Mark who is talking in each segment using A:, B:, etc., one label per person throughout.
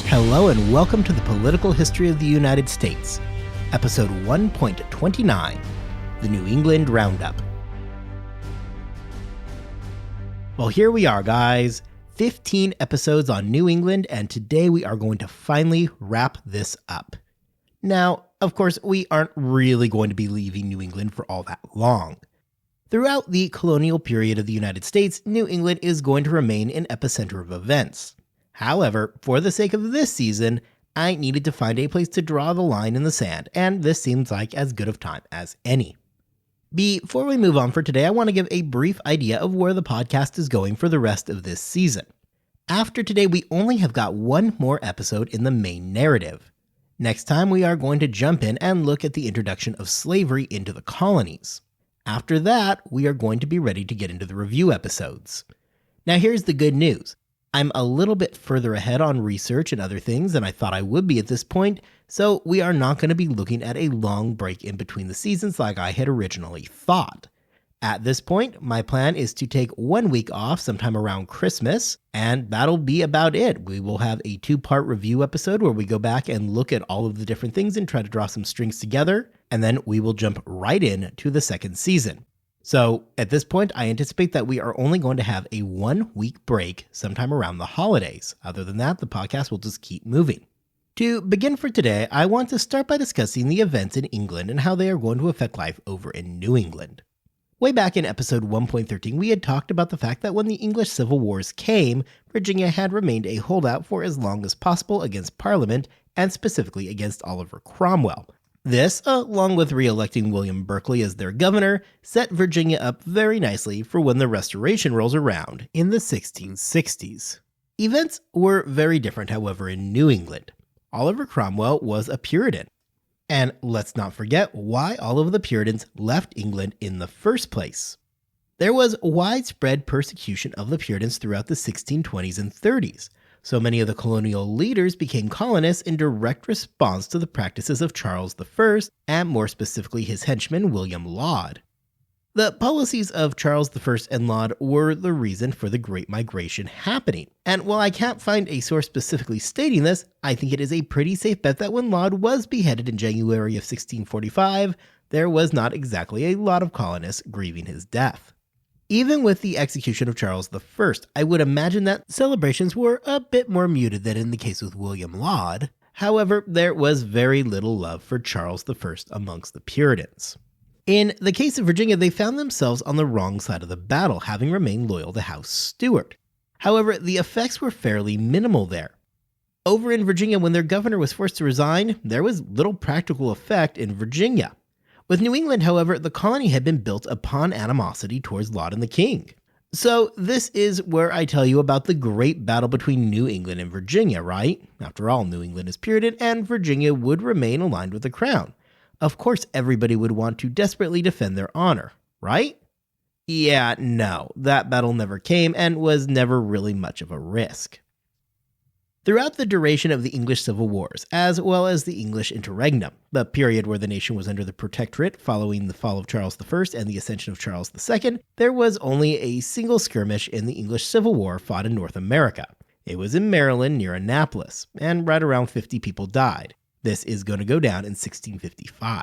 A: Hello and welcome to the Political History of the United States, Episode 1.29, The New England Roundup. Well, here we are, guys. 15 episodes on New England, and today we are going to finally wrap this up. Now, of course, we aren't really going to be leaving New England for all that long. Throughout the colonial period of the United States, New England is going to remain an epicenter of events. However, for the sake of this season, I needed to find a place to draw the line in the sand, and this seems like as good of time as any. Before we move on for today, I want to give a brief idea of where the podcast is going for the rest of this season. After today, we only have got one more episode in the main narrative. Next time, we are going to jump in and look at the introduction of slavery into the colonies. After that, we are going to be ready to get into the review episodes. Now here's the good news. I'm a little bit further ahead on research and other things than I thought I would be at this point, so we are not going to be looking at a long break in between the seasons like I had originally thought. At this point, my plan is to take 1 week off sometime around Christmas, and that'll be about it. We will have a 2-part review episode where we go back and look at all of the different things and try to draw some strings together, and then we will jump right in to the second season. So at this point, I anticipate that we are only going to have a 1 week break sometime around the holidays. Other than that, the podcast will just keep moving. To begin for today, I want to start by discussing the events in England and how they are going to affect life over in New England. Way back in episode 1.13, we had talked about the fact that when the English Civil Wars came, Virginia had remained a holdout for as long as possible against Parliament, and specifically against Oliver Cromwell. This, along with re-electing William Berkeley as their governor, set Virginia up very nicely for when the Restoration rolls around in the 1660s. Events were very different, however, in New England. Oliver Cromwell was a Puritan. And let's not forget why all of the Puritans left England in the first place. There was widespread persecution of the Puritans throughout the 1620s and 30s. So many of the colonial leaders became colonists in direct response to the practices of Charles I, and more specifically his henchman William Laud. The policies of Charles I and Laud were the reason for the Great Migration happening. And while I can't find a source specifically stating this, I think it is a pretty safe bet that when Laud was beheaded in January of 1645, there was not exactly a lot of colonists grieving his death. Even with the execution of Charles I, I would imagine that celebrations were a bit more muted than in the case with William Laud. However, there was very little love for Charles I amongst the Puritans. In the case of Virginia, they found themselves on the wrong side of the battle, having remained loyal to House Stuart. However, the effects were fairly minimal there. Over in Virginia, when their governor was forced to resign, there was little practical effect in Virginia. With New England, however, the colony had been built upon animosity towards Laud and the king. So this is where I tell you about the great battle between New England and Virginia, right? After all, New England is Puritan and Virginia would remain aligned with the crown. Of course, everybody would want to desperately defend their honor, right? Yeah, no, that battle never came and was never really much of a risk. Throughout the duration of the English Civil Wars, as well as the English Interregnum, the period where the nation was under the Protectorate following the fall of Charles I and the ascension of Charles II, there was only a single skirmish in the English Civil War fought in North America. It was in Maryland near Annapolis, and right around 50 people died. This is going to go down in 1655.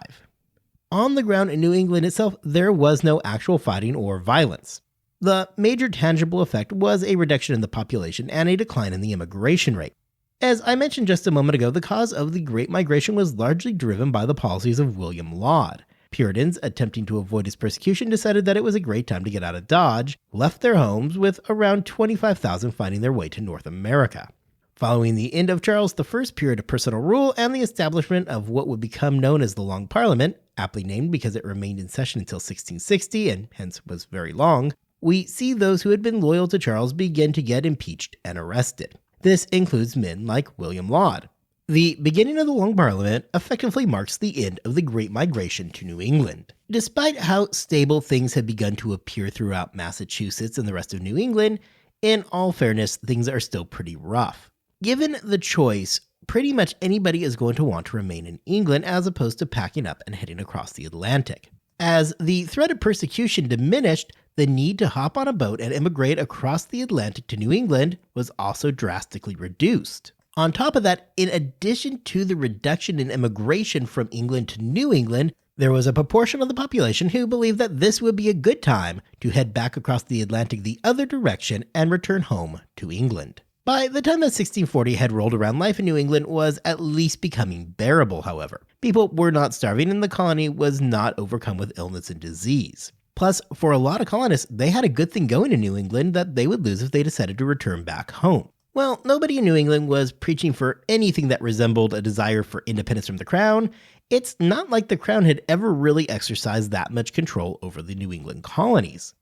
A: On the ground in New England itself, there was no actual fighting or violence. The major tangible effect was a reduction in the population and a decline in the immigration rate. As I mentioned just a moment ago, the cause of the Great Migration was largely driven by the policies of William Laud. Puritans, attempting to avoid his persecution, decided that it was a great time to get out of Dodge, left their homes with around 25,000 finding their way to North America. Following the end of Charles I's period of personal rule and the establishment of what would become known as the Long Parliament, aptly named because it remained in session until 1660 and hence was very long, we see those who had been loyal to Charles begin to get impeached and arrested. This includes men like William Laud. The beginning of the Long Parliament effectively marks the end of the Great Migration to New England. Despite how stable things had begun to appear throughout Massachusetts and the rest of New England, in all fairness, things are still pretty rough. Given the choice, pretty much anybody is going to want to remain in England as opposed to packing up and heading across the Atlantic. As the threat of persecution diminished, the need to hop on a boat and immigrate across the Atlantic to New England was also drastically reduced. On top of that, in addition to the reduction in immigration from England to New England, there was a proportion of the population who believed that this would be a good time to head back across the Atlantic the other direction and return home to England. By the time that 1640 had rolled around, life in New England was at least becoming bearable, however. People were not starving and the colony was not overcome with illness and disease. Plus, for a lot of colonists, they had a good thing going in New England that they would lose if they decided to return back home. Well, nobody in New England was preaching for anything that resembled a desire for independence from the crown. It's not like the crown had ever really exercised that much control over the New England colonies.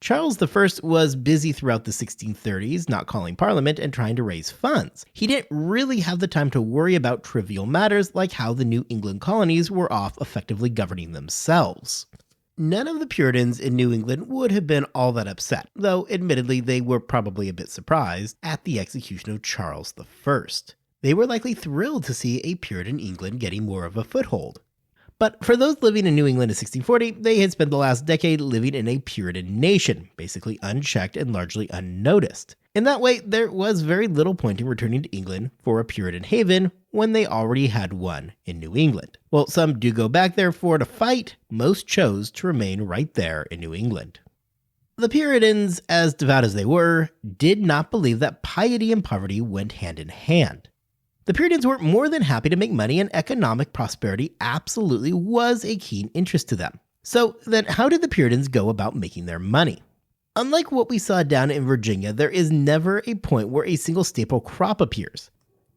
A: Charles I was busy throughout the 1630s not calling Parliament and trying to raise funds. He didn't really have the time to worry about trivial matters like how the New England colonies were off effectively governing themselves. None of the Puritans in New England would have been all that upset, though admittedly they were probably a bit surprised at the execution of Charles I. They were likely thrilled to see a Puritan England getting more of a foothold. But for those living in New England in 1640, they had spent the last decade living in a Puritan nation, basically unchecked and largely unnoticed. In that way, there was very little point in returning to England for a Puritan haven when they already had one in New England. While some do go back there to fight, most chose to remain right there in New England. The Puritans, as devout as they were, did not believe that piety and poverty went hand in hand. The Puritans were more than happy to make money, and economic prosperity absolutely was a keen interest to them. So then how did the Puritans go about making their money? Unlike what we saw down in Virginia, there is never a point where a single staple crop appears.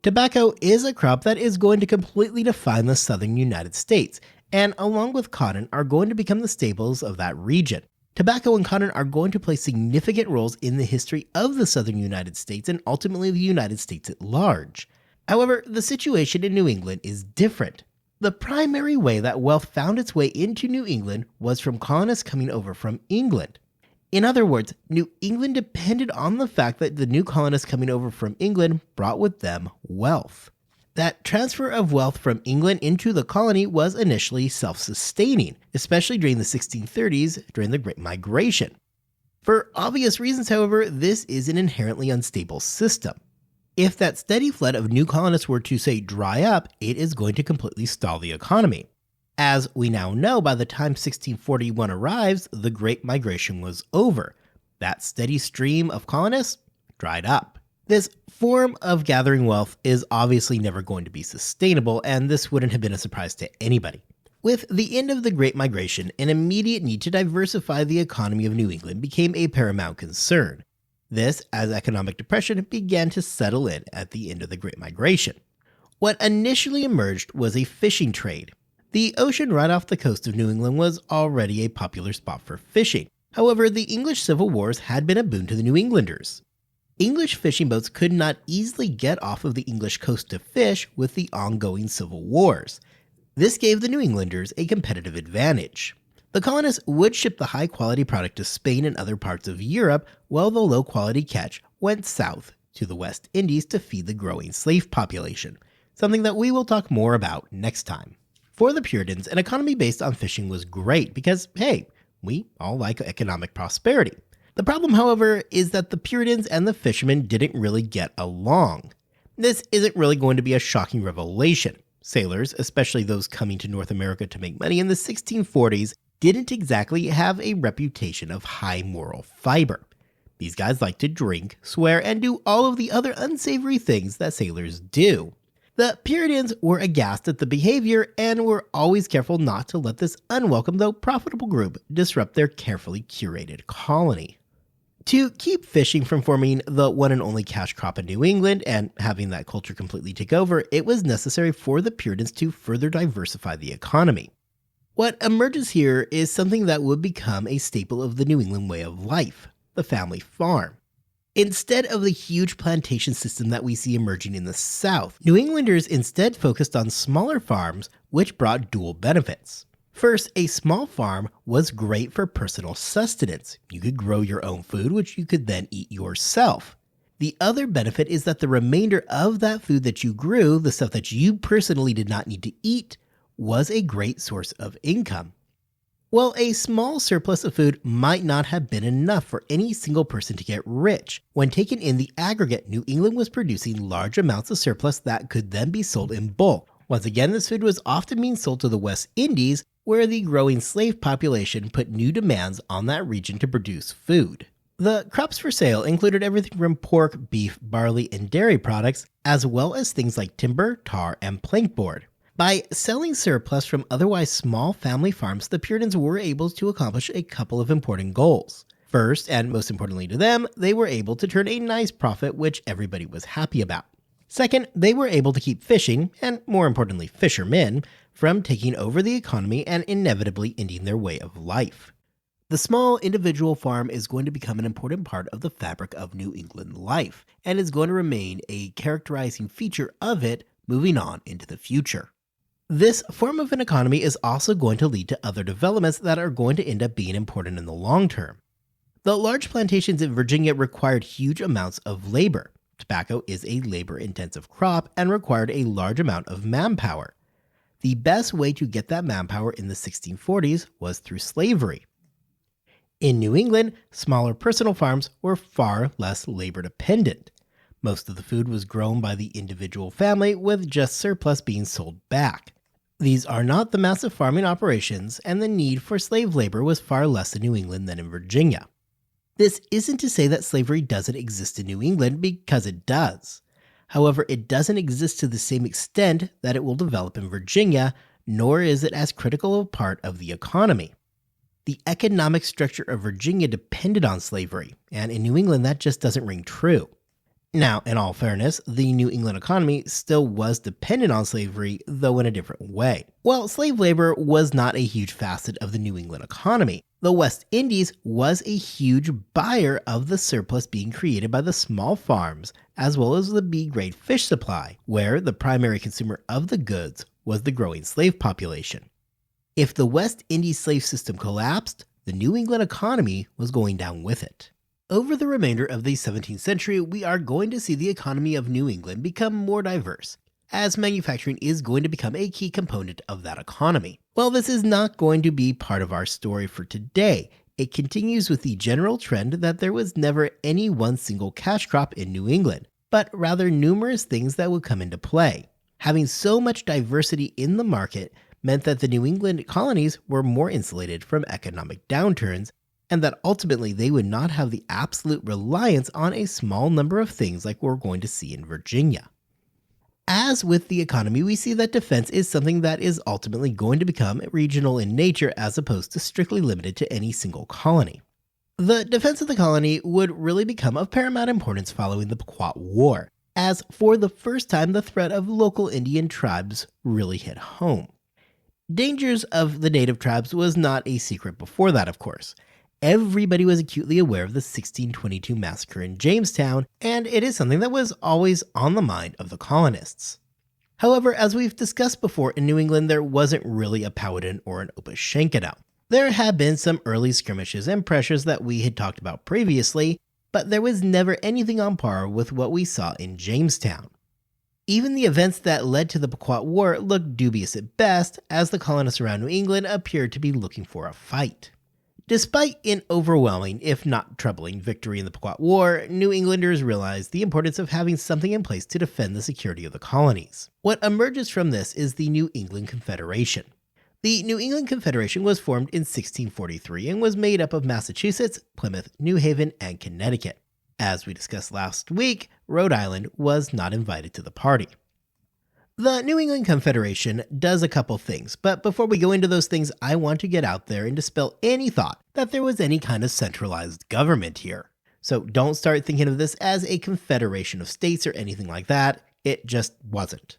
A: Tobacco is a crop that is going to completely define the southern United States, and along with cotton are going to become the staples of that region. Tobacco and cotton are going to play significant roles in the history of the southern United States and ultimately the United States at large. However, the situation in New England is different. The primary way that wealth found its way into New England was from colonists coming over from England. In other words, New England depended on the fact that the new colonists coming over from England brought with them wealth. That transfer of wealth from England into the colony was initially self-sustaining, especially during the 1630s during the Great Migration. For obvious reasons, however, this is an inherently unstable system. If that steady flood of new colonists were to, say, dry up, it is going to completely stall the economy. As we now know, by the time 1641 arrives, the Great Migration was over. That steady stream of colonists dried up. This form of gathering wealth is obviously never going to be sustainable, and this wouldn't have been a surprise to anybody. With the end of the Great Migration, an immediate need to diversify the economy of New England became a paramount concern. This, as economic depression began to settle in at the end of the Great Migration. What initially emerged was a fishing trade. The ocean right off the coast of New England was already a popular spot for fishing. However, the English Civil Wars had been a boon to the New Englanders. English fishing boats could not easily get off of the English coast to fish with the ongoing Civil Wars. This gave the New Englanders a competitive advantage. The colonists would ship the high-quality product to Spain and other parts of Europe, while the low-quality catch went south to the West Indies to feed the growing slave population, something that we will talk more about next time. For the Puritans, an economy based on fishing was great because, hey, we all like economic prosperity. The problem, however, is that the Puritans and the fishermen didn't really get along. This isn't really going to be a shocking revelation. Sailors, especially those coming to North America to make money in the 1640s, didn't exactly have a reputation of high moral fiber. These guys like to drink, swear, and do all of the other unsavory things that sailors do. The Puritans were aghast at the behavior and were always careful not to let this unwelcome though profitable group disrupt their carefully curated colony. To keep fishing from forming the one and only cash crop in New England and having that culture completely take over, it was necessary for the Puritans to further diversify the economy. What emerges here is something that would become a staple of the New England way of life, the family farm. Instead of the huge plantation system that we see emerging in the South, New Englanders instead focused on smaller farms, which brought dual benefits. First, a small farm was great for personal sustenance. You could grow your own food, which you could then eat yourself. The other benefit is that the remainder of that food that you grew, the stuff that you personally did not need to eat, was a great source of income. Well, a small surplus of food might not have been enough for any single person to get rich. When taken in the aggregate, New England was producing large amounts of surplus that could then be sold in bulk. Once again, this food was often being sold to the West Indies, where the growing slave population put new demands on that region to produce food. The crops for sale included everything from pork, beef, barley, and dairy products, as well as things like timber, tar, and plankboard. By selling surplus from otherwise small family farms, the Puritans were able to accomplish a couple of important goals. First, and most importantly to them, they were able to turn a nice profit, which everybody was happy about. Second, they were able to keep fishing, and more importantly fishermen, from taking over the economy and inevitably ending their way of life. The small individual farm is going to become an important part of the fabric of New England life, and is going to remain a characterizing feature of it moving on into the future. This form of an economy is also going to lead to other developments that are going to end up being important in the long term. The large plantations in Virginia required huge amounts of labor. Tobacco is a labor-intensive crop and required a large amount of manpower. The best way to get that manpower in the 1640s was through slavery. In New England, smaller personal farms were far less labor-dependent. Most of the food was grown by the individual family, with just surplus being sold back. These are not the massive farming operations, and the need for slave labor was far less in New England than in Virginia. This isn't to say that slavery doesn't exist in New England, because it does. However, it doesn't exist to the same extent that it will develop in Virginia, nor is it as critical a part of the economy. The economic structure of Virginia depended on slavery, and in New England that just doesn't ring true. Now, in all fairness, the New England economy still was dependent on slavery, though in a different way. While slave labor was not a huge facet of the New England economy, the West Indies was a huge buyer of the surplus being created by the small farms, as well as the B-grade fish supply, where the primary consumer of the goods was the growing slave population. If the West Indies slave system collapsed, the New England economy was going down with it. Over the remainder of the 17th century, we are going to see the economy of New England become more diverse, as manufacturing is going to become a key component of that economy. While this is not going to be part of our story for today, it continues with the general trend that there was never any one single cash crop in New England, but rather numerous things that would come into play. Having so much diversity in the market meant that the New England colonies were more insulated from economic downturns, and that ultimately they would not have the absolute reliance on a small number of things like we're going to see in Virginia. As with the economy, we see that defense is something that is ultimately going to become regional in nature as opposed to strictly limited to any single colony. The defense of the colony would really become of paramount importance following the Pequot War, as for the first time the threat of local Indian tribes really hit home. Dangers of the native tribes was not a secret before that, of course. Everybody was acutely aware of the 1622 massacre in Jamestown, and it is something that was always on the mind of the colonists. However, as we've discussed before, in New England there wasn't really a Powhatan or an Opashankenau. There had been some early skirmishes and pressures that we had talked about previously, but there was never anything on par with what we saw in Jamestown. Even the events that led to the Pequot War looked dubious at best, as the colonists around New England appeared to be looking for a fight. Despite an overwhelming, if not troubling, victory in the Pequot War, New Englanders realized the importance of having something in place to defend the security of the colonies. What emerges from this is the New England Confederation. The New England Confederation was formed in 1643 and was made up of Massachusetts, Plymouth, New Haven, and Connecticut. As we discussed last week, Rhode Island was not invited to the party. The New England Confederation does a couple things, but before we go into those things, I want to get out there and dispel any thought that there was any kind of centralized government here. So don't start thinking of this as a confederation of states or anything like that. It just wasn't.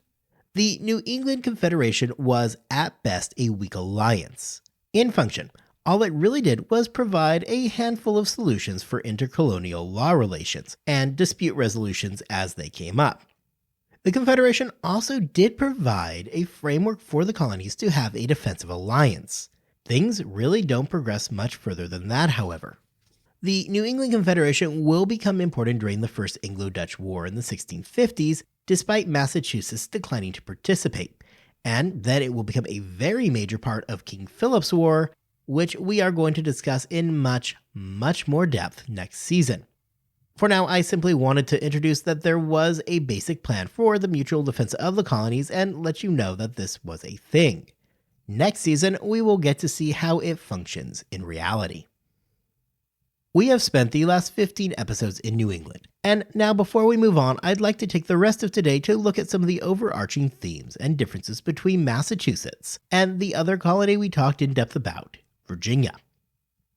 A: The New England Confederation was at best a weak alliance. In function, all it really did was provide a handful of solutions for intercolonial law relations and dispute resolutions as they came up. The Confederation also did provide a framework for the colonies to have a defensive alliance. Things really don't progress much further than that, however. The New England Confederation will become important during the First Anglo-Dutch War in the 1650s, despite Massachusetts declining to participate, and then it will become a very major part of King Philip's War, which we are going to discuss in much, much more depth next season. For now, I simply wanted to introduce that there was a basic plan for the mutual defense of the colonies and let you know that this was a thing. Next season, we will get to see how it functions in reality. We have spent the last 15 episodes in New England, and now before we move on, I'd like to take the rest of today to look at some of the overarching themes and differences between Massachusetts and the other colony we talked in depth about, Virginia.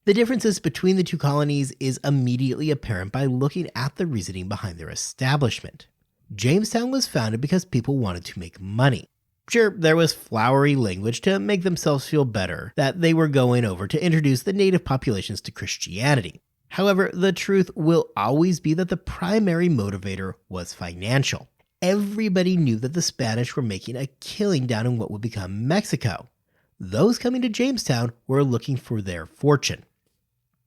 A: The differences between the two colonies is immediately apparent by looking at the reasoning behind their establishment. Jamestown was founded because people wanted to make money. Sure, there was flowery language to make themselves feel better that they were going over to introduce the native populations to Christianity. However, the truth will always be that the primary motivator was financial. Everybody knew that the Spanish were making a killing down in what would become Mexico. Those coming to Jamestown were looking for their fortune.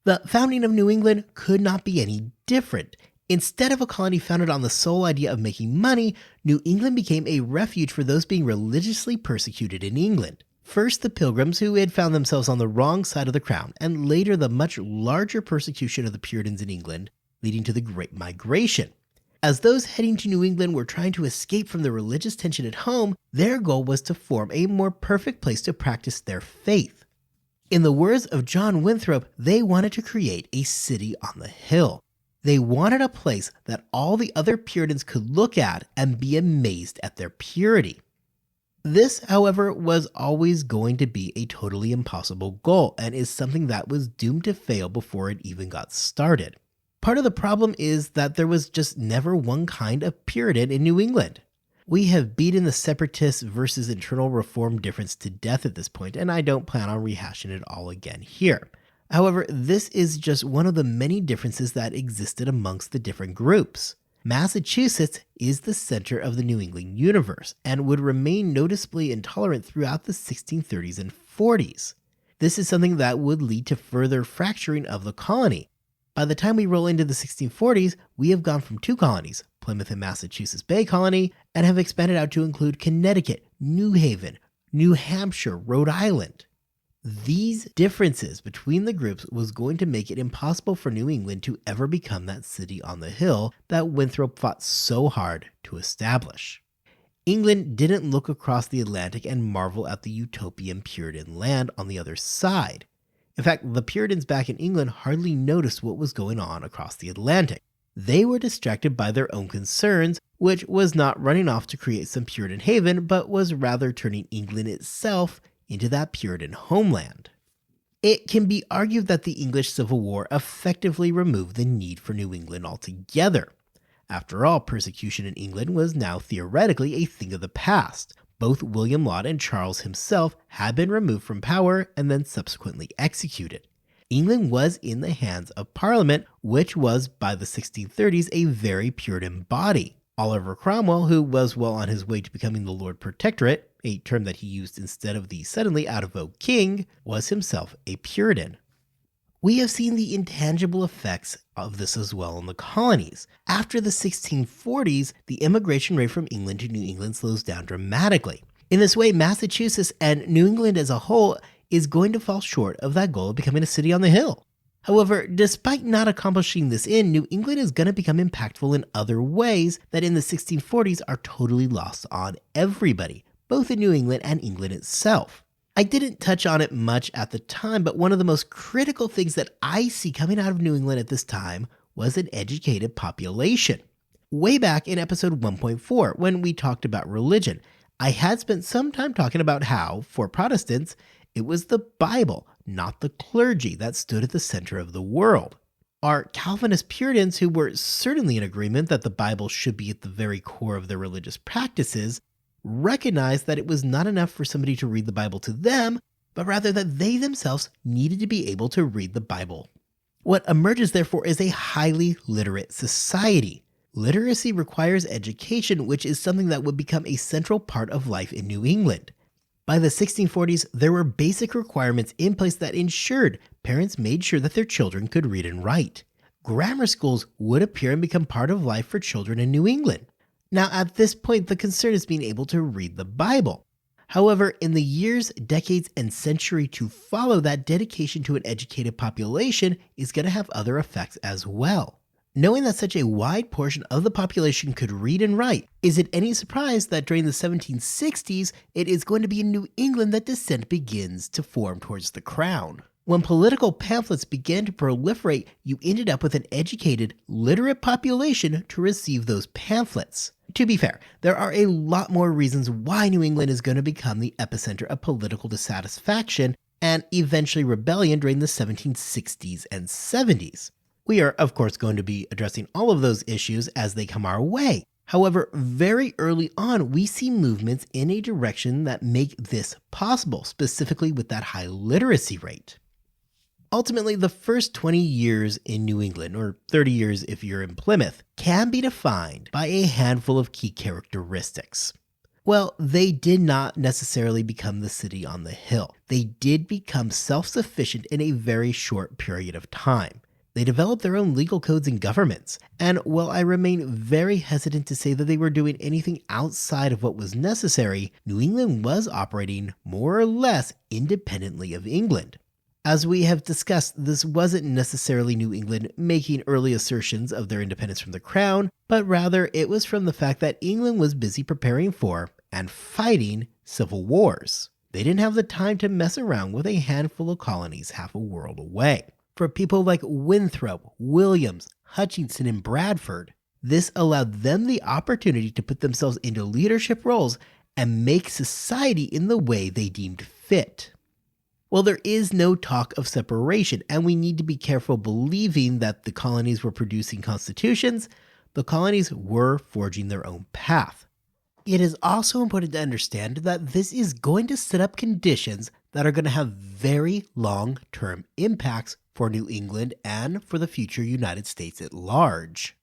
A: The founding of New England could not be any different. Instead of a colony founded on the sole idea of making money, New England became a refuge for those being religiously persecuted in England. First, the Pilgrims, who had found themselves on the wrong side of the crown, and later the much larger persecution of the Puritans in England, leading to the Great Migration. As those heading to New England were trying to escape from the religious tension at home, their goal was to form a more perfect place to practice their faith. In the words of John Winthrop, they wanted to create a city on the hill. They wanted a place that all the other Puritans could look at and be amazed at their purity. This, however, was always going to be a totally impossible goal and is something that was doomed to fail before it even got started. Part of the problem is that there was just never one kind of Puritan in New England. We have beaten the separatists versus internal reform difference to death at this point, and I don't plan on rehashing it all again here. However, this is just one of the many differences that existed amongst the different groups. Massachusetts is the center of the New England universe and would remain noticeably intolerant throughout the 1630s and 40s. This is something that would lead to further fracturing of the colony. By the time we roll into the 1640s, we have gone from two colonies, Plymouth and Massachusetts Bay Colony, and have expanded out to include Connecticut, New Haven, New Hampshire, Rhode Island. These differences between the groups was going to make it impossible for New England to ever become that city on the hill that Winthrop fought so hard to establish. England didn't look across the Atlantic and marvel at the utopian Puritan land on the other side. In fact, the Puritans back in England hardly noticed what was going on across the Atlantic. They were distracted by their own concerns, which was not running off to create some Puritan haven, but was rather turning England itself into that Puritan homeland. It can be argued that the English Civil War effectively removed the need for New England altogether. After all, persecution in England was now theoretically a thing of the past. Both William Laud and Charles himself had been removed from power and then subsequently executed. England was in the hands of Parliament, which was by the 1630s a very Puritan body. Oliver Cromwell, who was well on his way to becoming the Lord Protectorate, a term that he used instead of the suddenly out-of-vogue king, was himself a Puritan. We have seen the intangible effects of this as well in the colonies. After the 1640s, the immigration rate from England to New England slows down dramatically. In this way, Massachusetts and New England as a whole is going to fall short of that goal of becoming a city on the hill. However, despite not accomplishing this New England is going to become impactful in other ways that in the 1640s are totally lost on everybody, both in New England and England itself. I didn't touch on it much at the time, but one of the most critical things that I see coming out of New England at this time was an educated population. Way back in episode 1.4, when we talked about religion, I had spent some time talking about how, for Protestants, it was the Bible, not the clergy, that stood at the center of the world. Our Calvinist Puritans, who were certainly in agreement that the Bible should be at the very core of their religious practices, recognized that it was not enough for somebody to read the Bible to them, but rather that they themselves needed to be able to read the Bible. What emerges, therefore, is a highly literate society. Literacy requires education, which is something that would become a central part of life in New England. By the 1640s, there were basic requirements in place that ensured parents made sure that their children could read and write. Grammar schools would appear and become part of life for children in New England. Now, at this point, the concern is being able to read the Bible. However, in the years, decades, and century to follow, that dedication to an educated population is going to have other effects as well. Knowing that such a wide portion of the population could read and write, is it any surprise that during the 1760s, it is going to be in New England that dissent begins to form towards the crown? When political pamphlets began to proliferate, you ended up with an educated, literate population to receive those pamphlets. To be fair, there are a lot more reasons why New England is going to become the epicenter of political dissatisfaction and eventually rebellion during the 1760s and 70s. We are, of course, going to be addressing all of those issues as they come our way. However, very early on, we see movements in a direction that make this possible, specifically with that high literacy rate. Ultimately, the first 20 years in New England, or 30 years if you're in Plymouth, can be defined by a handful of key characteristics. Well, they did not necessarily become the city on the hill. They did become self-sufficient in a very short period of time. They developed their own legal codes and governments, and while I remain very hesitant to say that they were doing anything outside of what was necessary, New England was operating more or less independently of England. As we have discussed, this wasn't necessarily New England making early assertions of their independence from the crown, but rather it was from the fact that England was busy preparing for and fighting civil wars. They didn't have the time to mess around with a handful of colonies half a world away. For people like Winthrop, Williams, Hutchinson, and Bradford, this allowed them the opportunity to put themselves into leadership roles and make society in the way they deemed fit. Well, there is no talk of separation, and we need to be careful believing that the colonies were producing constitutions. The colonies were forging their own path. It is also important to understand that this is going to set up conditions that are going to have very long-term impacts for New England and for the future United States at large.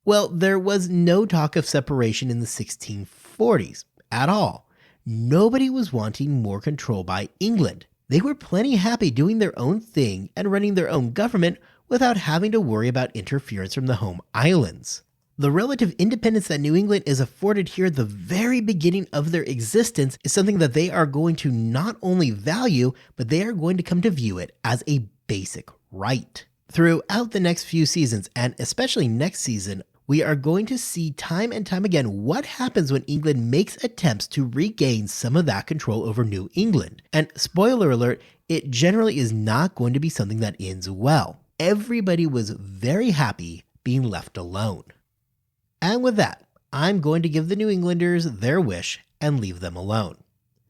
A: Well, there was no talk of separation in the 1640s at all. Nobody was wanting more control by England. They were plenty happy doing their own thing and running their own government without having to worry about interference from the home islands. The relative independence that New England is afforded here at the very beginning of their existence is something that they are going to not only value, but they are going to come to view it as a basic right. Throughout the next few seasons, and especially next season, we are going to see time and time again what happens when England makes attempts to regain some of that control over New England. And spoiler alert, it generally is not going to be something that ends well. Everybody was very happy being left alone. And with that, I'm going to give the New Englanders their wish and leave them alone.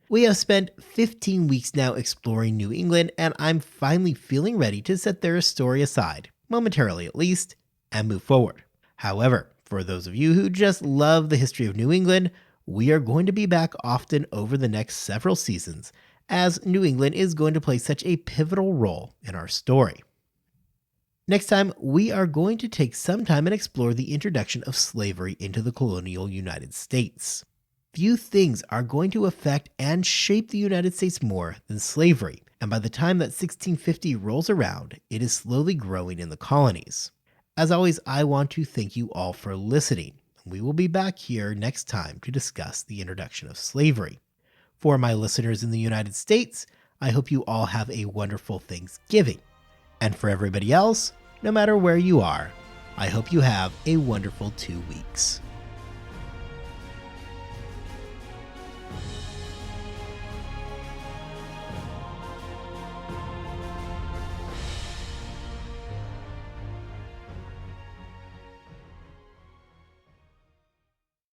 A: We have spent 15 weeks now exploring New England, and I'm finally feeling ready to set their story aside, momentarily at least, and move forward. However, for those of you who just love the history of New England, we are going to be back often over the next several seasons, as New England is going to play such a pivotal role in our story. Next time, we are going to take some time and explore the introduction of slavery into the colonial United States. Few things are going to affect and shape the United States more than slavery, and by the time that 1650 rolls around, it is slowly growing in the colonies. As always, I want to thank you all for listening. We will be back here next time to discuss the introduction of slavery. For my listeners in the United States, I hope you all have a wonderful Thanksgiving. And for everybody else, no matter where you are, I hope you have a wonderful 2 weeks.